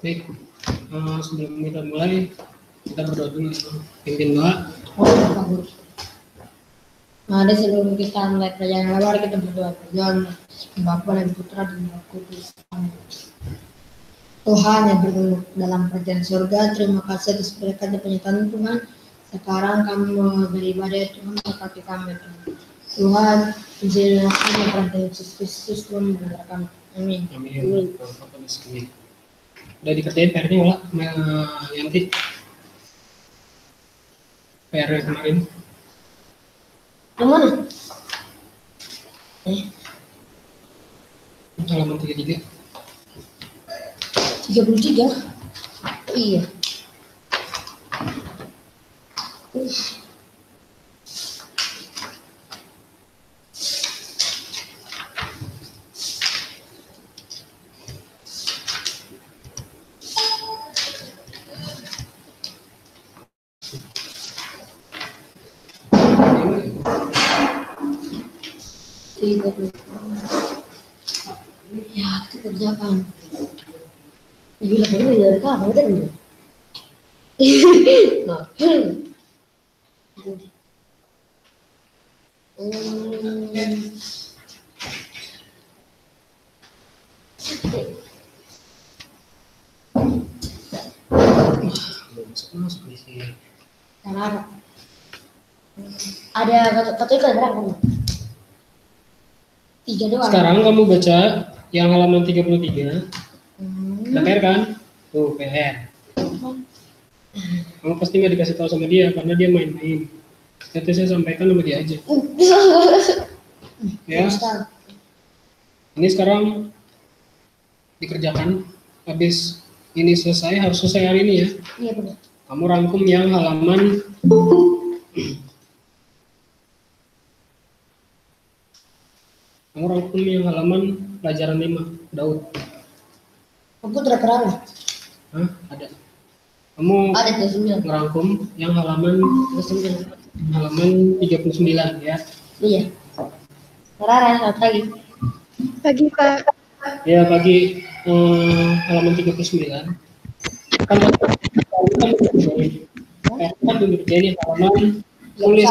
Baik, sebelum kita mulai, kita berdoa dulu. Pimpin doa. Mari sebelum kita mulai perjalanan, mari kita berdoa. Berdoa Bapa dan Putra dan Roh Kudus. Amin. Tuhan yang bergelut dalam kerajaan surga, terima kasih atas berkat dan penyertaan Tuhan. Sekarang kami mau beribadah, Tuhan, berkati kami, Tuhan. Injil kami pada Yesus Kristus, Tuhan memberkati kami. Amin. Amin. Udah dikerjain PR-nya Wala, Yanti? PR kemarin. Yang mana? Halaman 33. 33? Iya. Ya, kita kerjakan. Gila, kamu dari kamu kan? Nah. Ada katanya berapa? 3 doang. Sekarang kamu baca yang halaman 33. Ada PR kan? Tuh, PR. Kamu pasti nggak dikasih tahu sama dia karena dia main-main. Nanti saya sampaikan sama dia aja. Ya. Ini sekarang dikerjakan. Habis ini selesai, harus selesai hari ini ya. Iya benar. Kamu rangkum yang halaman pelajaran 5, Daud. Aku tidak pernah. Hah? Ada. Kamu Ada 9. ngerangkum yang halaman 39 ya. Iya. Rara, selamat pagi. Pagi, Pak. Ya, pagi halaman 39. Kan ini halaman tulis,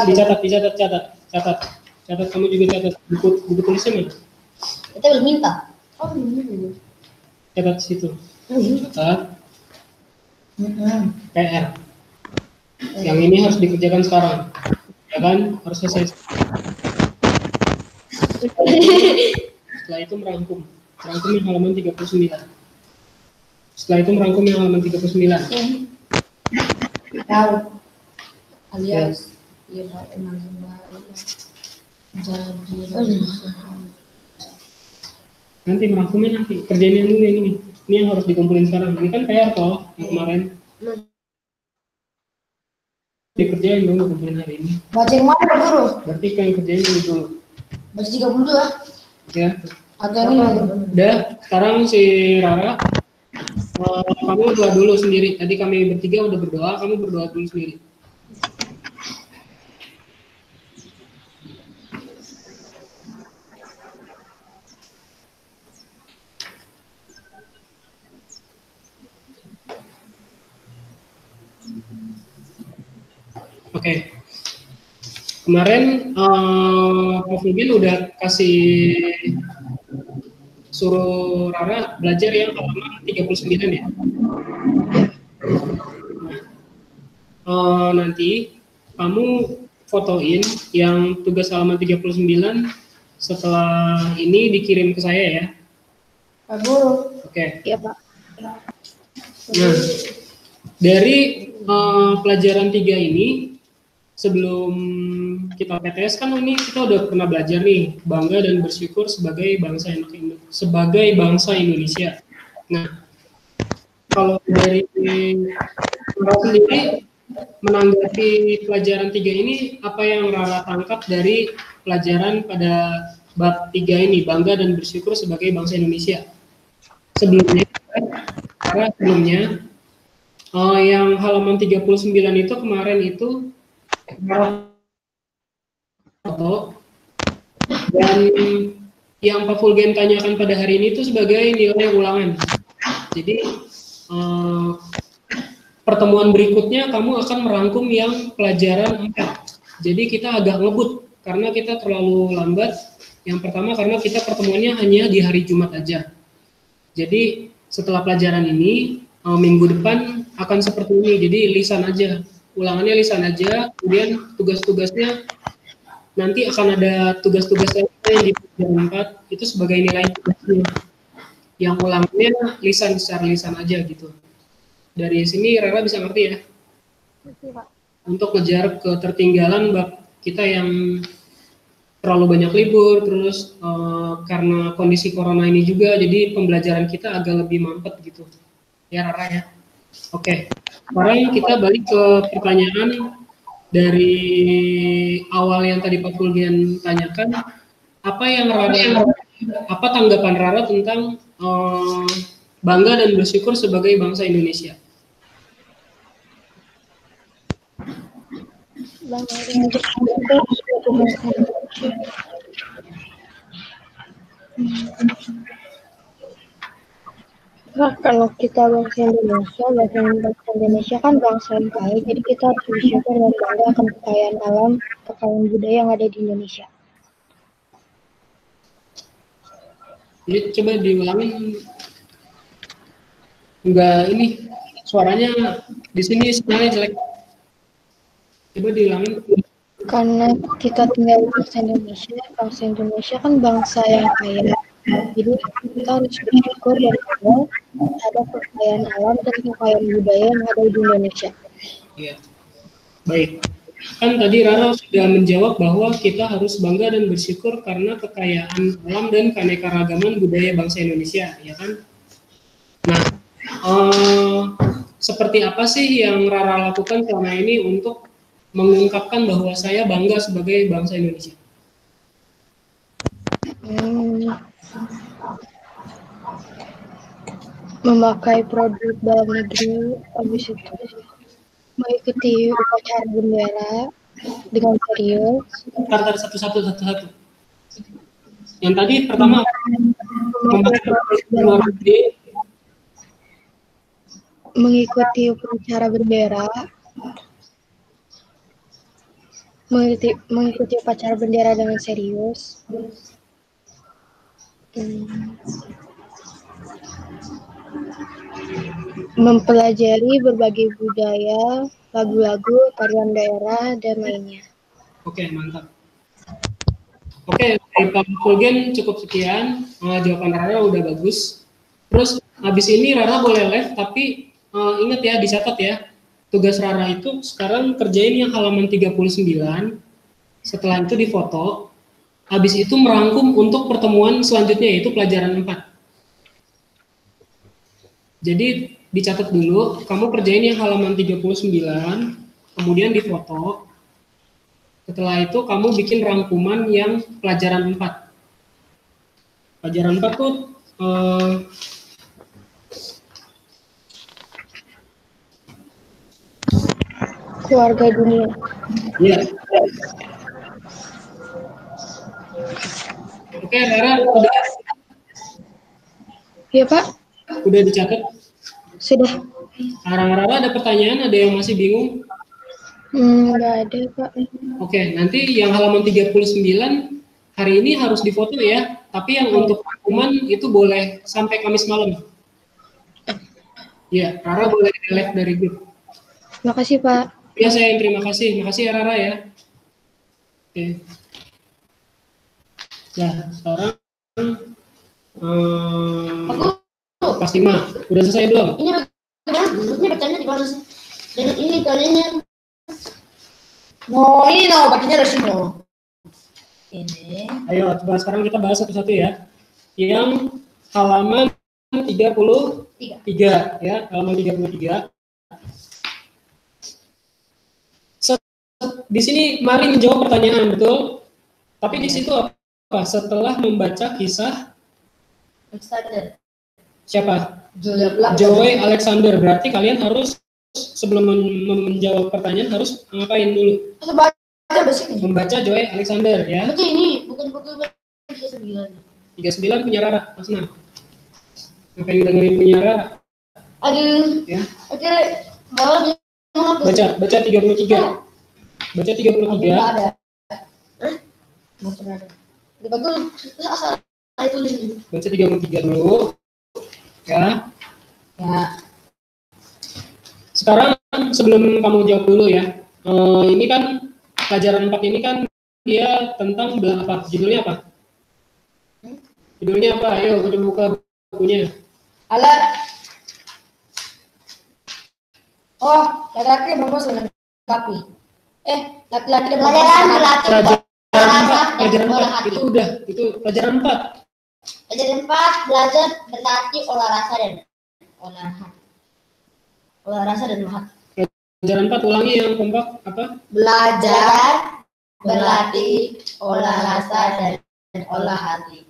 catat. Kamu juga catat. Buku tulisnya mana? Kita belum minta. Oh, belum. Catat situ. Catat. PR. Yang ini harus dikerjakan sekarang. Ya kan? Harus selesai. Setelah itu merangkum yang halaman 39. Setelah itu merangkum yang halaman 39. Tahu. Alias ya. Nanti merangkumnya nanti. Kerjain yang dulu yang ini. Ini yang harus dikumpulin sekarang. Ini kan PR toh yang kemarin. Dikerjain dong, kumpulin hari ini. Baca yang mana dulu? Berarti yang kerjain dulu. Baca 30 lah. Ya. Agak ini. Udah, sekarang si Rara, kamu berdoa dulu sendiri. Tadi kami bertiga udah berdoa, kamu berdoa dulu sendiri. Oke. Kemarin Prof. Nugin udah kasih suruh Rara belajar yang halaman 39 ya. Nanti kamu fotoin yang tugas halaman 39 setelah ini dikirim ke saya ya. Pak Guru. Oke. Iya, Pak. Nah, dari pelajaran 3 ini, sebelum kita PTS kan ini kita udah pernah belajar nih, bangga dan bersyukur sebagai bangsa Indonesia. Nah, kalau dari Rara sendiri menanggapi pelajaran 3 ini, apa yang Rara tangkap dari pelajaran pada bab 3 ini, bangga dan bersyukur sebagai bangsa Indonesia? Sebelumnya yang halaman 39 itu kemarin itu foto, dan yang Pak Fulgen tanyakan pada hari ini itu sebagai nilai ulangan. Jadi pertemuan berikutnya kamu akan merangkum yang pelajaran 4. Jadi kita agak ngebut karena kita terlalu lambat. Yang pertama karena kita pertemuannya hanya di hari Jumat aja. Jadi setelah pelajaran ini minggu depan akan seperti ini. Jadi lisan aja, ulangannya lisan aja. Kemudian tugas-tugasnya nanti akan ada tugas-tugas lain yang di pelajaran 4 itu sebagai nilai tugasnya. Yang ulangannya lisan, secara lisan aja gitu. Dari sini Rara bisa ngerti ya? Ngerti, Pak. Untuk ngejar ketertinggalan bab kita yang terlalu banyak libur, terus karena kondisi corona ini juga, jadi pembelajaran kita agak lebih mampet gitu. Ya Rara ya? Oke, sekarang kita balik ke pertanyaan dari awal yang tadi Pak Fulgen tanyakan. Apa tanggapan Rara tentang bangga dan bersyukur sebagai bangsa Indonesia? Bangga dan bersyukur sebagai bangsa Indonesia. Nah, kalau kita bangsa Indonesia kan bangsa yang kaya, jadi kita harus bersyukur dan bangga akan kekayaan alam, kekayaan budaya yang ada di Indonesia. Jadi coba diulangin. Enggak, ini suaranya di sini sinyalnya jelek. Coba diulangin. Karena kita tinggal di bangsa Indonesia kan bangsa yang kaya. Jadi kita harus bersyukur dan bangga terhadap kekayaan alam dan kekayaan budaya yang ada di Indonesia. Iya. Baik. Kan tadi Rara sudah menjawab bahwa kita harus bangga dan bersyukur karena kekayaan alam dan keanekaragaman budaya bangsa Indonesia, ya kan? Nah, seperti apa sih yang Rara lakukan selama ini untuk mengungkapkan bahwa saya bangga sebagai bangsa Indonesia? Memakai produk dalam negeri, habis itu mengikuti upacara bendera dengan serius. Ntar satu-satu. Yang tadi pertama mengikuti upacara bendera, mengikuti upacara bendera dengan serius. Mempelajari berbagai budaya, lagu-lagu, tarian daerah, dan lainnya. Oke, mantap. Oke, dari Pak Fulgen cukup sekian. Jawaban Rara udah bagus. Terus habis ini Rara boleh live, tapi ingat ya, dicatat ya. Tugas Rara itu sekarang kerjain yang halaman 39. Setelah itu difoto. Habis itu merangkum untuk pertemuan selanjutnya, yaitu pelajaran 4. Jadi dicatat dulu, kamu kerjain yang halaman 39, kemudian difoto. Setelah itu kamu bikin rangkuman yang pelajaran 4. Pelajaran 4 tuh keluarga dunia. Iya. Oke, Rara udah. Iya, Pak. Udah dicatat? Sudah. Rara ada pertanyaan, ada yang masih bingung? Nggak ada, Pak. Oke, nanti yang halaman 39 hari ini harus difoto ya, tapi yang untuk rangkuman itu boleh sampai Kamis malam. Ya, Rara boleh live dari grup. Makasih, Pak. Ya, saya yang terima kasih. Makasih ya Rara ya. Oke. Ya, sekarang kelas 5. Udah selesai belum? Ini bacanya di mana sih? Dan ini kalian ini bacanya dari sini. Ini. Ayo, coba sekarang kita bahas satu-satu ya. Yang halaman 33 ya, halaman 33. Di sini mari menjawab pertanyaan, betul? Tapi di situ apa? Setelah membaca kisah siapa? Joy Alexander. Berarti kalian harus sebelum menjawab pertanyaan harus ngapain dulu? Membaca Joy Alexander ya. Baca ini, bukan buku 39. 39 punya Rara, Mas Nam. Ngapain dengerin punya Rara? Aduh. Ya. Oke, bawah Baca 33. Baca 33. ada. Nggak pernah ada. Di bagus asal tulis. Baca 33 dulu. Ya. Sekarang sebelum kamu jawab dulu ya. Ini kan pelajaran 4 ini kan dia tentang apa? Judulnya apa? Judulnya apa? Ayo kita buka bukunya. Alat. Laki-laki bungkus melengkapi. Laki-laki dan Pelajaran 4 itu udah, itu pelajaran 4. Pelajaran 4 belajar berlatih olah rasa dan mahat. Pelajaran 4 ulangi yang kompak apa? Belajar berlatih olah rasa dan olah hati.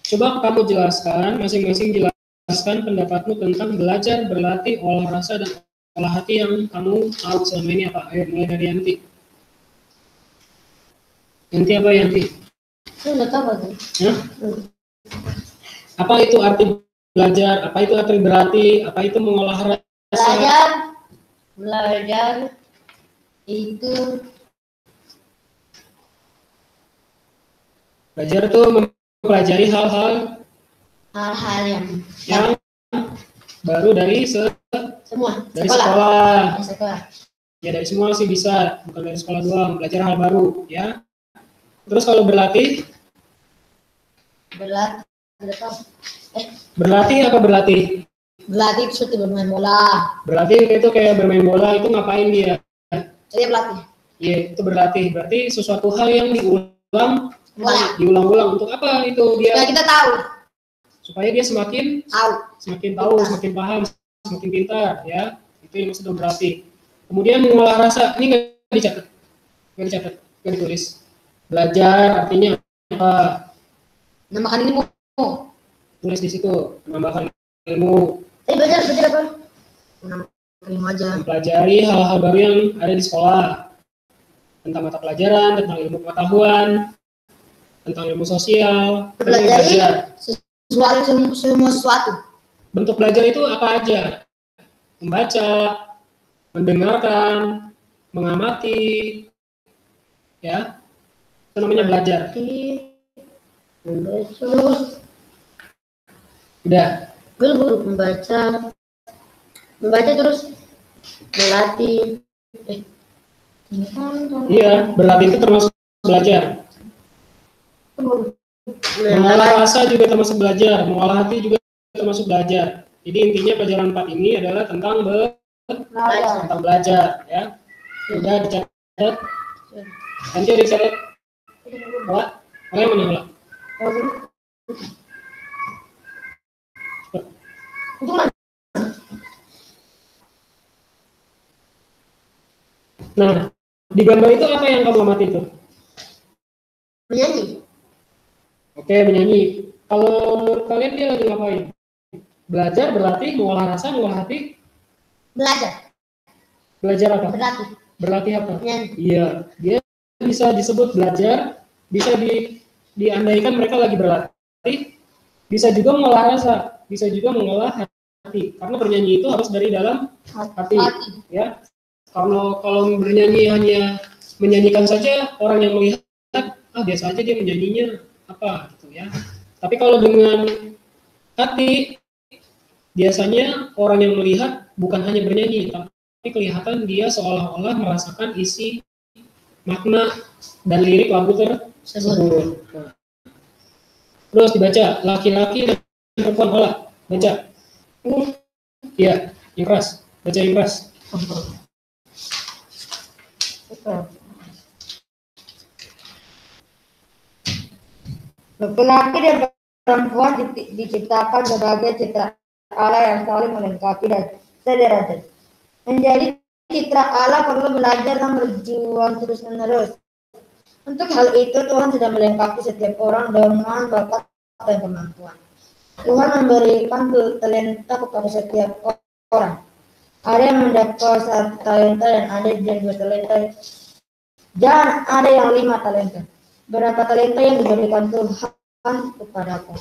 Coba kamu jelaskan, masing-masing jelaskan pendapatmu tentang belajar berlatih olah rasa dan olah hati yang kamu tahu selama ini apa? Ayo mulai dari Yanti. Yanti apa Yanti? Saya udah tahu tuh. Ya? Apa itu arti belajar? Apa itu arti berlatih? Apa itu mengolah rasa? Belajar itu Belajar itu mempelajari hal-hal yang baru dari semua dari sekolah. sekolah. Ya dari semua sih bisa, bukan dari sekolah doang, belajar hal baru ya. Terus kalau berlatih apa berlatih? Berlatih itu seperti bermain bola. Berlatih itu kayak bermain bola, itu ngapain dia? Saya berlatih. Iya, itu berlatih. Berarti sesuatu hal yang diulang-ulang untuk apa itu dia? Supaya kita tahu. Supaya dia semakin tahu, semakin paham, semakin pintar ya. Itu yang maksud berlatih. Kemudian mengolah rasa, ini nggak dicatat, nggak ditulis. Belajar artinya apa? Menambahkan ilmu. Tulis di situ, menambahkan ilmu. Belajar apa? Menambahkan ilmu aja. Mempelajari hal-hal baru yang ada di sekolah. Tentang mata pelajaran, tentang ilmu pengetahuan, tentang ilmu sosial. Belajar semua sesuatu. Bentuk belajar itu apa aja? Membaca, mendengarkan, mengamati, ya, itu namanya belajar. Udah. Guru membaca terus berlatih. Iya, berlatih itu termasuk belajar. Mengolah rasa juga termasuk belajar, mengolah hati juga termasuk belajar. Jadi intinya pelajaran 4 ini adalah tentang belajar, ya. Sudah dicatat. Nanti dicatat. Oleh mana? Nah, di gambar itu apa yang kamu amati itu? Menyanyi. Oke, menyanyi. Kalau menurut kalian dia lagi ngapain? Belajar, berlatih, mengolah rasa, mengolah hati? Belajar. Belajar apa? Berlatih. Berlatih apa? Menyanyi. Iya, dia bisa disebut belajar, bisa diandaikan mereka lagi berlatih, bisa juga mengolah rasa, bisa juga mengolah hati. Karena bernyanyi itu harus dari dalam hati. Ya. Kalau bernyanyi hanya menyanyikan saja, orang yang melihat biasa aja dia menyanyinya apa gitu ya. Tapi kalau dengan hati, biasanya orang yang melihat bukan hanya bernyanyi, tapi kelihatan dia seolah-olah merasakan isi makna dan lirik lagu tersebut. Nah, Terus dibaca, laki-laki dan perempuan olah. Baca. Ini Iya, yang keras. Baca yang keras. laki-laki dan perempuan diciptakan sebagai citra Allah yang saling melengkapi dan sederajat. Menjadi citra Allah perlu belajar dan berjuang terus-menerus. Untuk hal itu Tuhan sudah melengkapi setiap orang dengan bakat dan kemampuan. Tuhan memberikan talenta kepada setiap orang. Ada yang mendapat 1 talenta dan ada yang 2 talenta dan ada yang 5 talenta. Berapa talenta yang diberikan Tuhan kepadaku?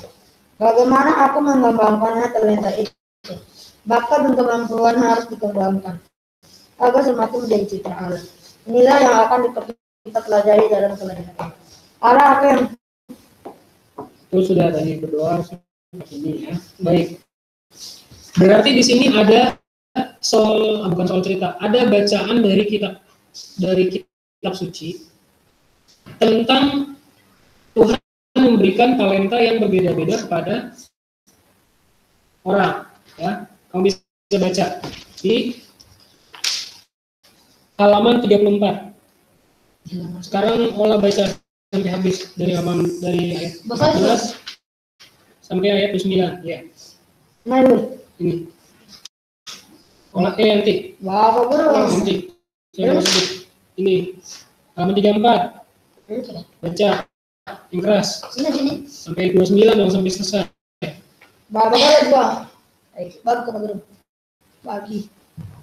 Bagaimana aku mengembangkannya talenta itu? Bakat dan kemampuan harus dikembangkan agar semakin menjadi citra Allah. Inilah yang akan kita pelajari dalam pelajaran. Allah apa yang Itu sudah tadi berdoa ini ya. Baik. Berarti di sini ada bukan soal cerita, ada bacaan dari kitab suci tentang Tuhan memberikan talenta yang berbeda-beda kepada orang. Ya, kamu bisa baca di halaman 34. Sekarang olah baca sampai habis dari ayat 14 sampai ayat 9. Ya. Ini. Olah nanti. Bapak Guru? Nanti. Saya mau sebut. Ini halaman 34. Baca yang keras. Sini. Sampai 29 dong, sampai selesai. Bapak Guru dua. Bapak Guru. Pagi.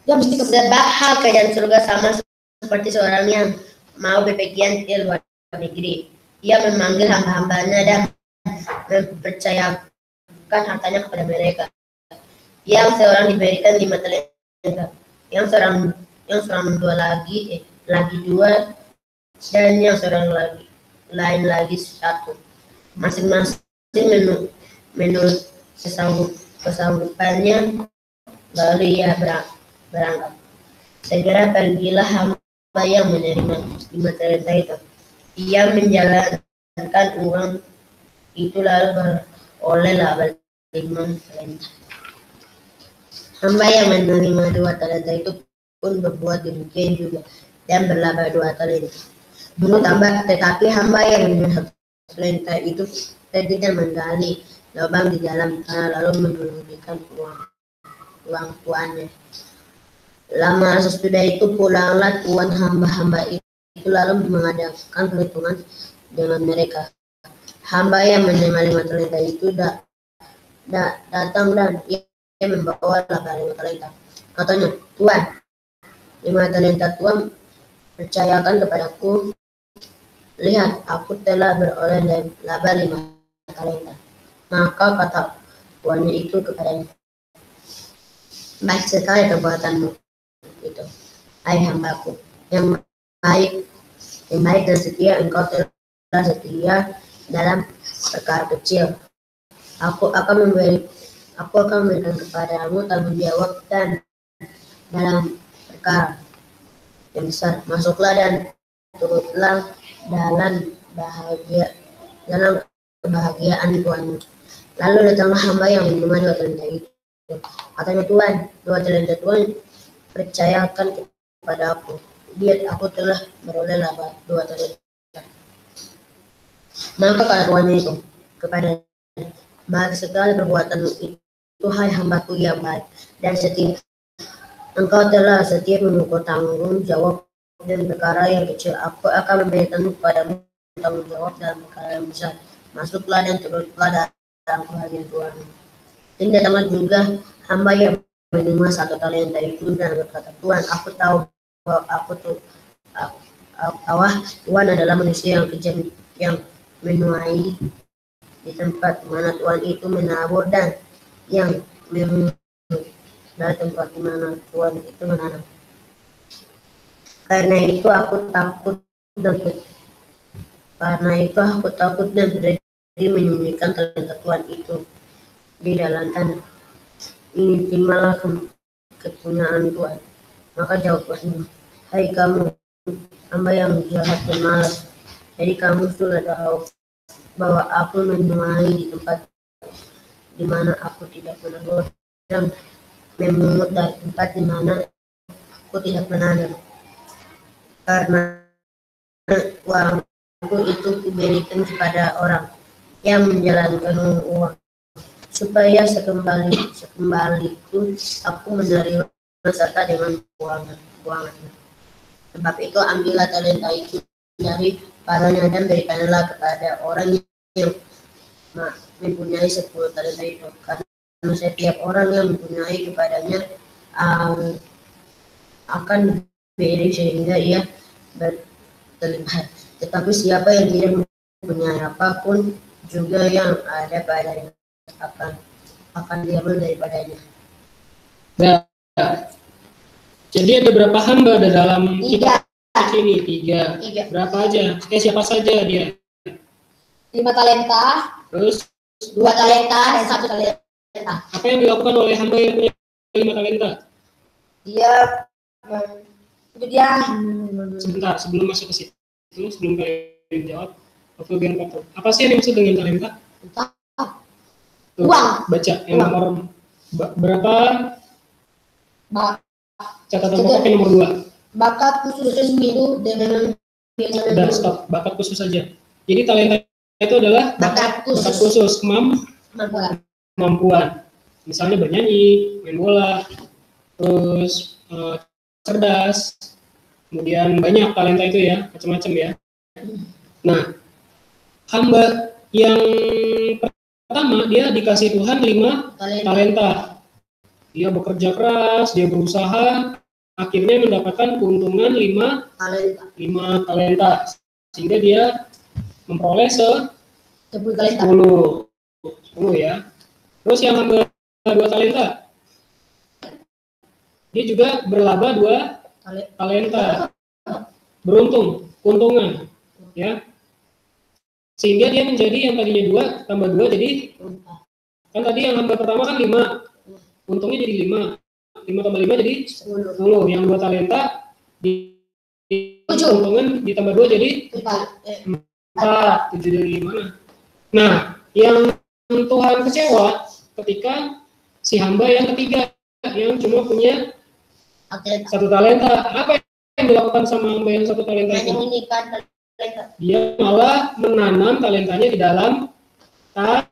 Dia mesti Sebab hal kerajaan surga sama seperti seorang yang mau bepergian ke luar negeri. Ia memanggil hamba-hambanya dan mempercayakan hartanya kepada mereka. Yang seorang diberikan 5 talenta, yang seorang 2 lagi 2, dan yang seorang lain lagi 1. Masing-masing menurut kesanggupannya. Lalu ia berangkat. Segera pergilah hamba yang menerima 5 talenta itu. Ia menjalankan uang itu lalu beroleh laba 5 talenta. Hamba yang menerima 2 talenta itu pun berbuat demikian juga dan berlaba 2 talenta. Tetapi hamba yang menerima 1 talenta itu pergi dan menggali lubang di dalam tanah lalu menyembunyikan uang tuannya. Lama sesudah itu pulanglah tuan hamba-hamba itu lalu mengadakan perhitungan dengan mereka. Hamba yang menerima 5 talenta itu datang dan ia membawa laba 5 talenta. Katanya, Tuan, 5 talenta Tuan percayakan kepadaku. Lihat, aku telah beroleh laba 5 talenta. Maka kata tuannya itu kepadanya, baik sekali perbuatanmu itu, hai hambaku yang baik dan setia. Engkau telah setia dalam perkara kecil. Aku akan memberikan kepadamu tanggung jawab dan dalam perkara yang besar. Masuklah dan turutlah dalam kebahagiaan tuanmu. Lalu datanglah hamba yang menerima 2 talenta itu. Katanya, Tuan, 2 talenta Tuan percayakan kepada aku. Lihat, aku telah beroleh laba 2 talenta. Maka kata tuannya itu kepada, baik sekali perbuatanmu itu, hai hambaku yang baik dan setia. Engkau telah setia memikul tanggung jawab dan perkara yang kecil. Aku akan memberikanmu kepadamu tanggung jawab dalam perkara yang besar. Masuklah dan turutlah dalam kebahagiaan Tuhanmu. Dan datanglah juga hamba yang menerima 1 talenta itu dan berkata, Tuhan, aku tahu bahwa Tuhan adalah manusia yang kejam, yang menuai di tempat mana Tuhan itu menabur dan yang memungut dari tempat mana Tuhan itu menanam. Karena itu aku takut dan berani menyembunyikan talenta Tuhan itu di dalam tanah. Ini terimalah kepunyaan Tuhan. Maka jawablah Tuhan, hai kamu hamba yang jahat dan malas. Jadi kamu sudah tahu bahwa aku menuai di tempat di mana aku tidak pernah dan memungut dari tempat di mana aku tidak pernah ada. Karena uangku itu kuberikan kepada orang yang menjalankan uang, supaya sekembaliku aku menerima serta dengan keuangan. Sebab itu ambillah talenta itu dari padanya dan berikanlah kepada orang yang mempunyai 10 talenta itu, karena setiap orang yang mempunyai kepadanya akan diberi sehingga ia berterlibat. Tetapi siapa yang tidak mempunyai apapun, juga yang ada padanya akan diambil daripadanya. Nah, jadi ada berapa hamba dalam Tiga. ini? Tiga. Berapa aja? Siapa saja dia? 5 talenta, Terus 2 talenta, dan 1 talenta. apa yang dilakukan oleh hamba yang punya 5 talenta? Dia Sebentar, sebelum masuk ke situ, sebelum kalian jawab, bagian 4. Apa sih yang dimaksud dengan talenta? Tuh, Uang. baca yang nomor berapa? Catatan pokok yang nomor 2. Bakat khusus itu dengan Udah, stop. Bakat khusus saja. Jadi talenta itu adalah bakat khusus, kemampuan. Misalnya bernyanyi, main bola, terus cerdas, kemudian banyak talenta itu ya, macam-macam ya. Nah, hamba yang pertama dia dikasih Tuhan 5 talenta. Dia bekerja keras, dia berusaha, akhirnya mendapatkan keuntungan 5 talenta, sehingga dia memperoleh 10 ya. Terus yang hamba 2 talenta, dia juga berlaba 2 talenta, beruntung, keuntungan ya, sehingga dia menjadi yang tadinya 2 tambah 2 jadi, kan tadi yang hamba pertama kan 5, untungnya jadi 5 tambah 5 jadi 10. Yang 2 talenta di keuntungan ditambah 2 jadi 4, 7 dari 5. Nah, yang Tuhan kecewa ketika si hamba yang ketiga yang cuma punya 1 talenta. Apa yang dilakukan sama hamba yang 1 talenta itu? Dia malah menanam talentanya di dalam tanah.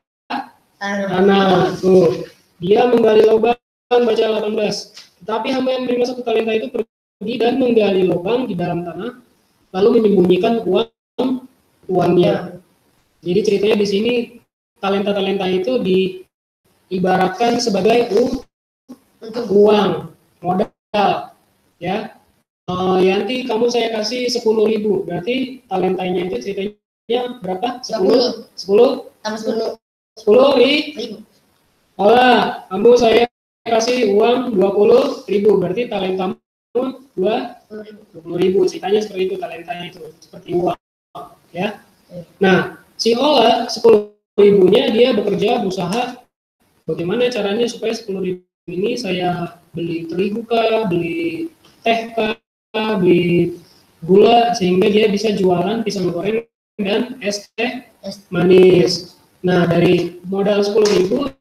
Tuh. Dia menggali lubang, baca 18. Tetapi hamba yang menerima 1 talenta itu pergi dan menggali lubang di dalam tanah, lalu menyembunyikan uangnya. Jadi ceritanya di sini talenta-talenta itu diibaratkan sebagai uang, modal, ya. Yanti, kamu saya kasih 10.000, berarti talentanya itu ceritanya berapa? 10 ribu. Kamu saya kasih uang 20.000, berarti talentamu 20.000. Ceritanya seperti itu, talentanya itu seperti uang, ya. Nah, si Ola 10.000-nya dia bekerja, berusaha. Bagaimana caranya supaya 10.000 ini saya beli terigu kah, beli teh kah, beli gula, sehingga dia bisa jualan pisang goreng dan es teh manis. Nah, dari modal 10.000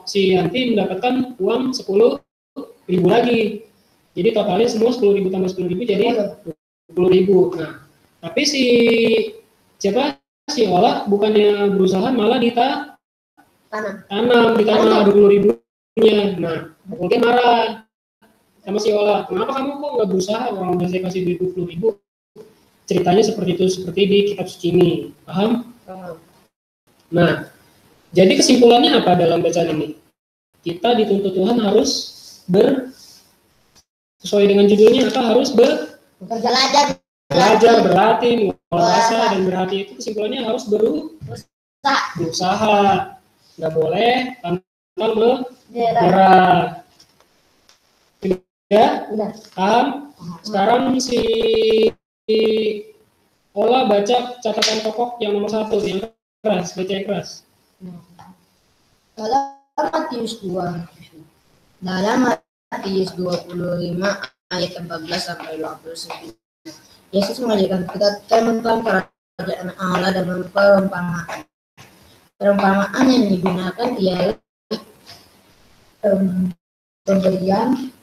si Yanti mendapatkan uang 10.000 lagi. Jadi totalnya semua 10.000 tambah 10.000 jadi 20.000. Nah, tapi si Ola bukannya berusaha, malah tanam di tanah 20.000-nya. Nah, kemudian marah sama si Ola, kenapa kamu kok nggak berusaha, orang udah saya kasih duit 20.000. Ceritanya seperti itu, seperti di kitab suci ini. Paham? Nah, jadi kesimpulannya apa dalam bacaan ini? Kita dituntut Tuhan harus sesuai dengan judulnya, harus belajar, berlatih, mengolah dan berhati. Itu kesimpulannya harus berusaha. Nggak boleh pantang menyerah. Ya? Paham? Sekarang si Ola baca catatan pokok yang nomor 1, yang keras, baca yang keras. Dalam Matius 25 ayat 14 sampai 29. Yesus mengajarkan kita tentang kerajaan Allah dan perumpamaan. Perumpamaan yang digunakan ialah pemberian,